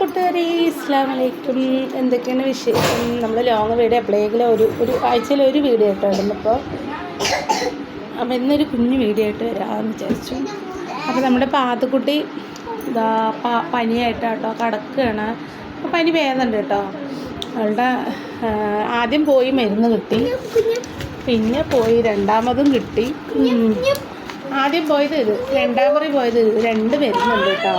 കൂട്ടുകാരി അസ്സലാമു അലൈക്കും. എന്തൊക്കെയാണ് വിശേഷം? നമ്മൾ ലോങ് വീഡിയോ എപ്പോഴെങ്കിലും ഒരു ആഴ്ചയിൽ ഒരു വീഡിയോ ആയിട്ട് ഇടുന്നപ്പോൾ അപ്പോൾ ഇന്നൊരു കുഞ്ഞു വീഡിയോ ആയിട്ട് വരാമെന്ന് വിചാരിച്ചു. അപ്പോൾ നമ്മുടെ പാത്തുക്കുട്ടി ഇതാ പനിയായിട്ടാട്ടോ കിടക്കുകയാണ്. അപ്പോൾ പനി വേദനയുണ്ട് കേട്ടോ. അവളുടെ ആദ്യം പോയി മരുന്ന് കിട്ടി, പിന്നെ പോയി രണ്ടാമതും കിട്ടി. ആദ്യം പോയത് ഇത്, രണ്ടാമത് പോയത് ഇത്, 2 മരുന്നുണ്ട് കേട്ടോ.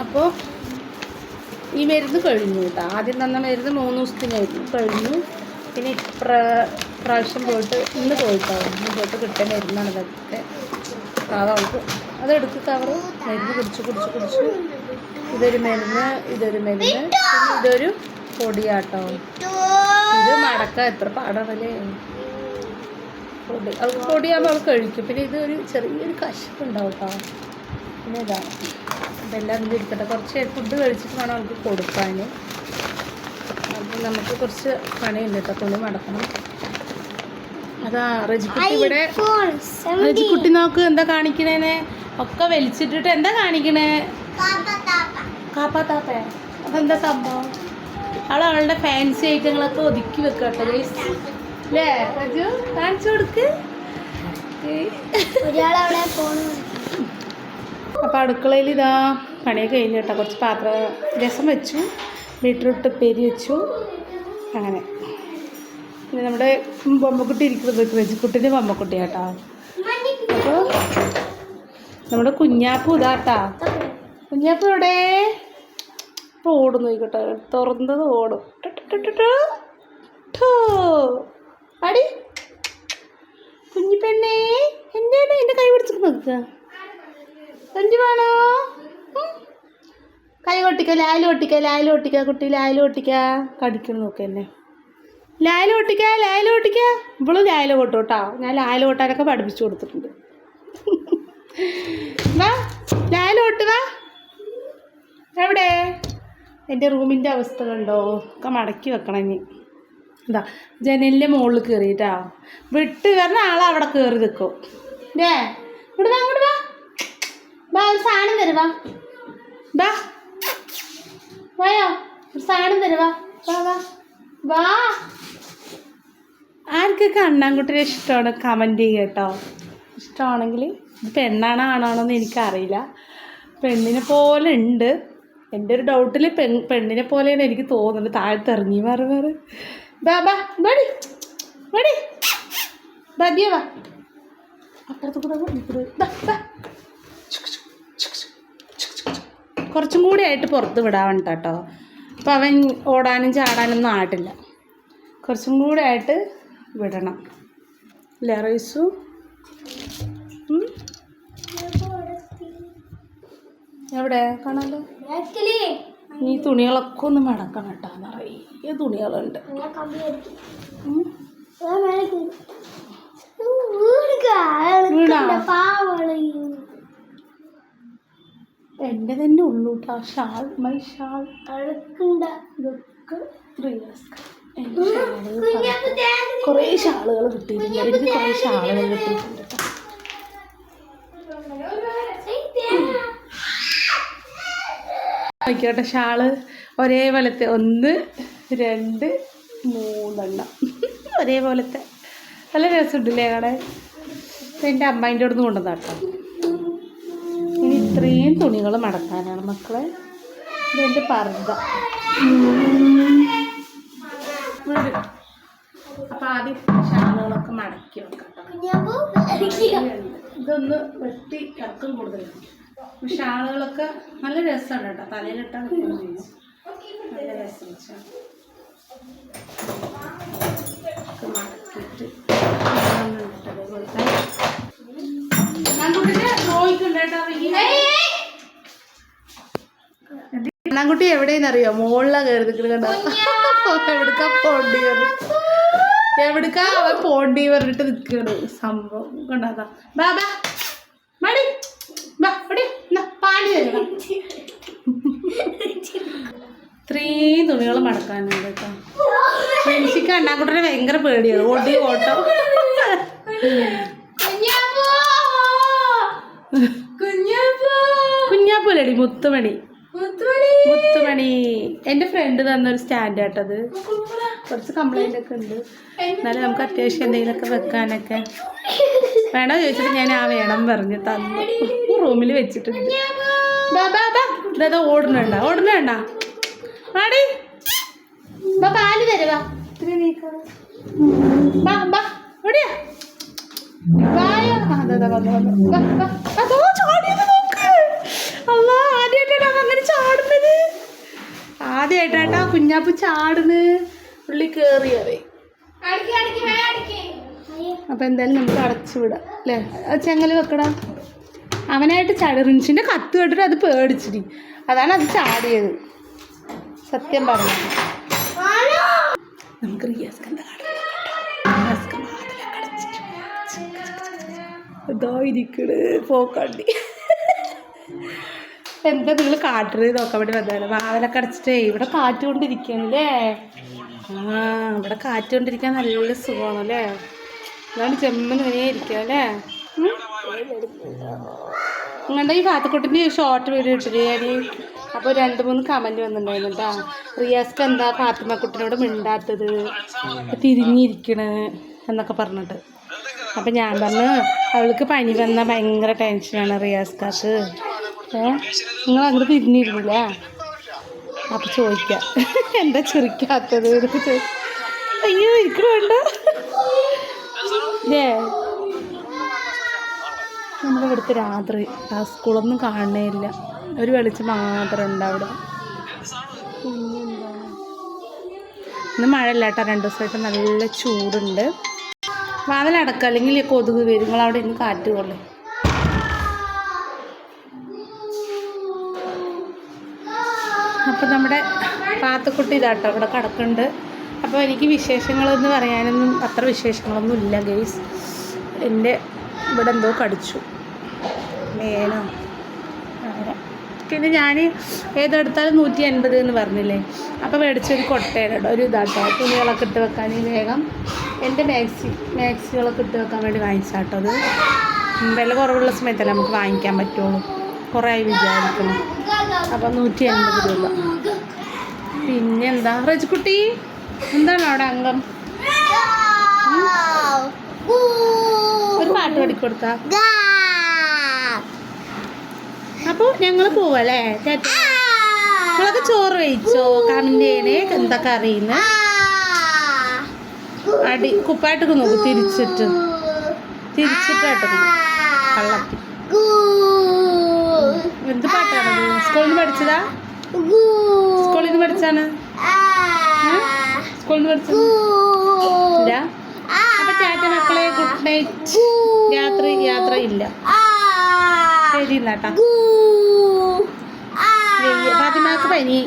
അപ്പോൾ ഈ മരുന്ന് കഴിഞ്ഞു കേട്ടോ. ആദ്യം തന്ന മരുന്ന് 3 ദിവസത്തിനായിരുന്നു, കഴിഞ്ഞു. പിന്നെ പ്രാവശ്യം പോയിട്ട് ഇന്ന് പോയിട്ടാവും, ഇന്ന് പോയിട്ട് കിട്ടിയ മരുന്നാണ് ഇതൊക്കെ. അവൾക്ക് അതെടുത്ത് കവറ് മരുന്ന് കുടിച്ചു. ഇതൊരു മരുന്ന്, പിന്നെ ഇതൊരു പൊടിയാട്ടോ. ഇത് മടക്കാൻ എത്ര പാടാണല്ലേ. അവൾക്ക് പൊടിയാകുമ്പോൾ അവൾ കഴിക്കും. പിന്നെ ഇതൊരു ചെറിയൊരു കശപ്പുണ്ടാവും കേട്ടോ. പിന്നെ ഇതാണ് ഇതെല്ലാം ഇരിക്കട്ടെ. കുറച്ച് ഫുഡ് കഴിച്ചിട്ട് വേണം അവൾക്ക് കൊടുക്കാൻ. അപ്പോൾ നമുക്ക് കുറച്ച് പണിയുണ്ട് കേട്ടോ. തുണി മടക്കണം. അതാ റജിക്കുട്ടി ഇവിടെ. റജിക്കുട്ടി നോക്ക് എന്താ കാണിക്കണേനെ. ഒക്കെ വലിച്ചിട്ടിട്ട് എന്താ കാണിക്കണേ? കാപ്പാത്താപ്പ. അതെന്താ സംഭവം? അവളുടെ ഫാൻസി ഐറ്റങ്ങളൊക്കെ ഒതുക്കി വെക്കട്ടെ ഗൈസ്. അല്ലേ റജു? കാണിച്ചു കൊടുക്ക്. അപ്പോൾ അടുക്കളയിൽ ഇതാ പണിയൊക്കെ കഴിഞ്ഞു കേട്ടോ. കുറച്ച് രസം വെച്ചു, ബീട്രൂട്ട് ഉപ്പേരി വെച്ചു. അങ്ങനെ പിന്നെ നമ്മുടെ ബൊമ്മക്കുട്ടി ഇരിക്കുന്നത് റജിക്കുട്ടിൻ്റെ ബൊമ്മക്കുട്ടി കേട്ടോ. അപ്പോൾ നമ്മുടെ കുഞ്ഞാപ്പൂ ഇതാട്ടാ. കുഞ്ഞാപ്പൂ ഇവിടെ ഓടും, നോക്കട്ടെ. തുറന്നത് ഓടും. അടി കുഞ്ഞിപ്പെണ്ണേ, എന്താണ് എൻ്റെ കൈ പിടിച്ചിട്ട് നോക്കുക? എന്ത് വേണോ? കൈ കൊട്ടിക്ക, ലായൽ ഒട്ടിക്ക കുട്ടി, ലായൽ ഒട്ടിക്ക. കടിക്കണം നോക്കുക എന്നെ. ലായൽ ഒട്ടിക്ക. ഇവളും ലായല കൊട്ടു കേട്ടോ. ഞാൻ ലായല കൊട്ടാനൊക്കെ പഠിപ്പിച്ചു കൊടുത്തിട്ടുണ്ട്. വാ ലായല കൊട്ട് വാ. എവിടെ? എൻ്റെ റൂമിൻ്റെ അവസ്ഥ കണ്ടോ? ഒക്കെ മടക്കി വെക്കണം ഇനി. എന്താ ജനലിൻ്റെ മുകളിൽ കയറിയിട്ടാ. വിട്ട് വരണ ആളവിടെ കയറി നിൽക്കും. ഇങ്ങോട്ട് വാ. ഒരു സാധനം തരുവാ. വായോ, ഒരു സാധനം തരുവാ. വാ. ആർക്കൊക്കെ അണ്ണാൻകുട്ടിയെ ഇഷ്ടമാണ് കമൻറ്റ് ചെയ്യുക കേട്ടോ. ഇഷ്ടമാണെങ്കിൽ ഇത് പെണ്ണാണോ ആണോന്ന് എനിക്കറിയില്ല. പെണ്ണിനെ പോലെ ഉണ്ട്. എൻ്റെ ഒരു ഡൗട്ടിൽ പെണ്ണിനെ പോലെയാണ് എനിക്ക് തോന്നുന്നത്. താഴത്ത് ഇറങ്ങി മാറി. വാ അപ്പുറത്ത് കൂടെ കുറച്ചും കൂടി ആയിട്ട് പുറത്ത് വിടാൻ കേട്ടോ. അപ്പം അവൻ ഓടാനും ചാടാനൊന്നും ആയിട്ടില്ല. കുറച്ചും കൂടെ ആയിട്ട് വിടണം. റൈസു എവിടെ കാണാലോ. ഈ തുണികളൊക്കെ ഒന്ന് മടക്കണം കേട്ടോ. നിറയെ തുണികളുണ്ട്. എൻ്റെ തന്നെ ഉള്ളൂ കേട്ടോ. ഷാൾ, മൈ ഷാൾ ഇതൊക്കെ 3 years. കുറേ ഷാളുകൾ കിട്ടിയിട്ടുണ്ട്. എനിക്ക് കുറേ ഷാളുകൾ കിട്ടിയിട്ടുണ്ട് കേട്ടോ. നോക്കിയോട്ടെ, ഷാള് ഒരേപോലത്തെ 1, 2, 3 ഒരേപോലത്തെ. നല്ല രസമുണ്ടല്ലേ കടെ. എൻ്റെ അമ്മേൻ്റെ അടുത്ത് കൊണ്ടുവന്നാട്ടോ. ഇനി ഇത്രയും തുണികൾ മടക്കാനാണ് മക്കളെ. ഇതെൻ്റെ പർദ്ദ. അപ്പം ആദ്യം ഷാളുകളൊക്കെ മടക്കി വെക്കാം. ഇതൊന്ന് വെട്ടി ഇറക്കം കൂടുതലാണ്. ഷാളുകളൊക്കെ നല്ല രസമാണ് കേട്ടോ. തലയിലിട്ടാൽ നല്ല രസം വെച്ചാൽ മടക്കിയിട്ട് അണ്ണാൻകുട്ടി എവിടെയെന്നറിയോ? മുകളിലാണ് കയറി നിൽക്കുന്നത് കണ്ടോ. എവിടേക്കാ അവൻ പോണ്ടി പറഞ്ഞിട്ട് നിൽക്കുകയാണ്. സംഭവം കണ്ടാ. മടി പാല് തരണം. ഇത്രയും തുണികൾ മടക്കാനുണ്ട് കേട്ടോ. ഫ്രണ്ട്സിക്ക് അണ്ണാൻകുട്ടനെ ഭയങ്കര പേടിയാണ്. ഓട്ടോ കുഞ്ഞാപ്പോ മുത്തുമല്ലടി മുത്തുമണി. മുത്തുമണി എൻ്റെ ഫ്രണ്ട് തന്നൊരു സ്റ്റാൻഡ് കേട്ടത്. കുറച്ച് കംപ്ലൈൻ്റ് ഒക്കെ ഉണ്ട്, എന്നാലും നമുക്ക് അത്യാവശ്യം എന്തെങ്കിലുമൊക്കെ വെക്കാനൊക്കെ. വേണോ ചോദിച്ചിട്ട് ഞാൻ ആ വേണം പറഞ്ഞ് തന്നു. റൂമിൽ വെച്ചിട്ടുണ്ട്. ഇതാ ഓടുന്നുണ്ടാ വാടി പാല് തരുവാ. ആദ്യമായിട്ടാ കുഞ്ഞാപ്പു ചാടുന്ന്. പുള്ളി കേറിയവേ. അപ്പൊ എന്തായാലും നമുക്ക് അടച്ചു വിടാം അല്ലേ? അത് ചെങ്ങല് വെക്കടാ. അവനായിട്ട് ചാടി റിൻഷിന്റെ കത്ത് കേട്ടിട്ട് അത് പേടിച്ചിരി. അതാണ് അത് ചാടിയത്. സത്യം പറഞ്ഞു. നമുക്ക് റിയാസ്ക്ക് എന്താ ഇതോ ഇരിക്കണ് പോക്കണ്ടി. എന്താ നിങ്ങൾ കാട്ടരുത് നോക്കാൻ വേണ്ടി വന്നാലും വാതിലൊക്കെ അടച്ചിട്ടേ. ഇവിടെ കാറ്റ് കൊണ്ടിരിക്കുകയാണല്ലേ. ഇവിടെ കാറ്റ് കൊണ്ടിരിക്കാൻ നല്ല സുഖമാണല്ലേ. അതാണ് ചെമ്മന് വരെ ഇരിക്കുക അല്ലേ. നിങ്ങളുടെ ഈ ഫാത്തിക്കുട്ടിൻ്റെ ഷോർട്ട് വീഡിയോ ഇട്ടില്ലേ ഞാൻ. അപ്പോൾ 2-3 കമൻറ്റ് വന്നിട്ടുണ്ടായിരുന്നു കേട്ടോ. റിയാസ്ക്ക് എന്താ ഫാത്തിമക്കുട്ടിനോട് മിണ്ടാത്തത്, തിരിഞ്ഞിരിക്കണ് എന്നൊക്കെ പറഞ്ഞിട്ട്. അപ്പം ഞാൻ പറഞ്ഞു അവൾക്ക് പനി വന്നാൽ ഭയങ്കര ടെൻഷനാണ് റിയാസ്ക്കാക്ക്. നിങ്ങൾ അങ്ങോട്ട് തിരിഞ്ഞിരുന്നില്ല. അപ്പം ചോദിക്കാം എന്താ ചിരിക്കാത്തത്. അയ്യോ എനിക്ക് വേണ്ട. നമ്മുടെ ഇവിടുത്തെ രാത്രി ആ സ്കൂളൊന്നും കാണണേ ഇല്ല. ഒരു വെളിച്ചം മാത്രം ഉണ്ട് അവിടെ. ഇന്ന് മഴയില്ല കേട്ടോ. 2 ദിവസമായിട്ട് നല്ല ചൂടുണ്ട്. വാതിലടക്കുക, അല്ലെങ്കിൽ കൊതുക് വരും. നിങ്ങളവിടെ ഇന്ന് കാറ്റ് കൊള്ളേ. അപ്പം നമ്മുടെ പാത്തക്കുട്ടി ഇതാട്ടോ ഇവിടെ കിടക്കുന്നുണ്ട്. അപ്പോൾ എനിക്ക് വിശേഷങ്ങളെന്ന് പറയാനൊന്നും അത്ര വിശേഷങ്ങളൊന്നും ഇല്ല ഗെയ്സ്. എൻ്റെ ഇവിടെ എന്തോ കടിച്ചു മേനോ അങ്ങനെ. പിന്നെ ഞാൻ ഏതെടുത്താലും 150 എന്ന് പറഞ്ഞില്ലേ. അപ്പോൾ മേടിച്ചൊരു കൊട്ടയാണ് കേട്ടോ. ഒരു ഇതാട്ടോ തുണികളൊക്കെ ഇട്ട് വെക്കാൻ വേഗം എൻ്റെ മാക്സികളൊക്കെ ഇട്ട് വെക്കാൻ വേണ്ടി വാങ്ങിച്ചാട്ടോ. അത് വില കുറവുള്ള സമയത്തല്ലേ നമുക്ക് വാങ്ങിക്കാൻ പറ്റുള്ളൂ. കുറേ ആയി വിചാരിക്കണം. അപ്പം 150 രൂപ. പിന്നെന്താ റജിക്കുട്ടി, എന്താണ് അവിടെ അംഗം? ഒരു പാട്ട് പാടിക്കൊടുത്താ. അപ്പോൾ ഞങ്ങൾ പോവല്ലേ ചേട്ടാ. നിങ്ങളൊക്കെ ചോറ് കഴിച്ചോ? കമന്റ് ചെയ്യണേ എന്തൊക്കെ അറിയുന്ന. അടി കുപ്പായിട്ടൊക്കെ നോക്കും തിരിച്ചിട്ടാട്ടോ കള്ളത്തി. എന്ത് പാട്ടാണത്? സ്കൂളിൽ നിന്ന് പഠിച്ചതാ? സ്കൂളിൽ നിന്ന് പഠിച്ചാണ്? സ്കൂളിൽ നിന്ന് പഠിച്ചത് ഇല്ല. അപ്പൊ ടാറ്റ മക്കളെ, ഗുഡ് നൈറ്റ്. യാത്ര ഇല്ല. ശരി എന്നാട്ടാ. ഫാത്തിമാക്ക് പനി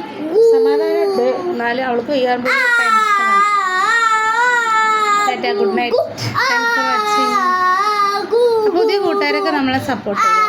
സമാധാനമുണ്ട്, എന്നാലും അവൾക്ക് ചെയ്യാറുമ്പോൾ ടെൻഷനാണ്. Tata good night. Thanks for watching. പുതിയ കൂട്ടുകാരൊക്കെ നമ്മളെ സപ്പോർട്ട് ചെയ്യും.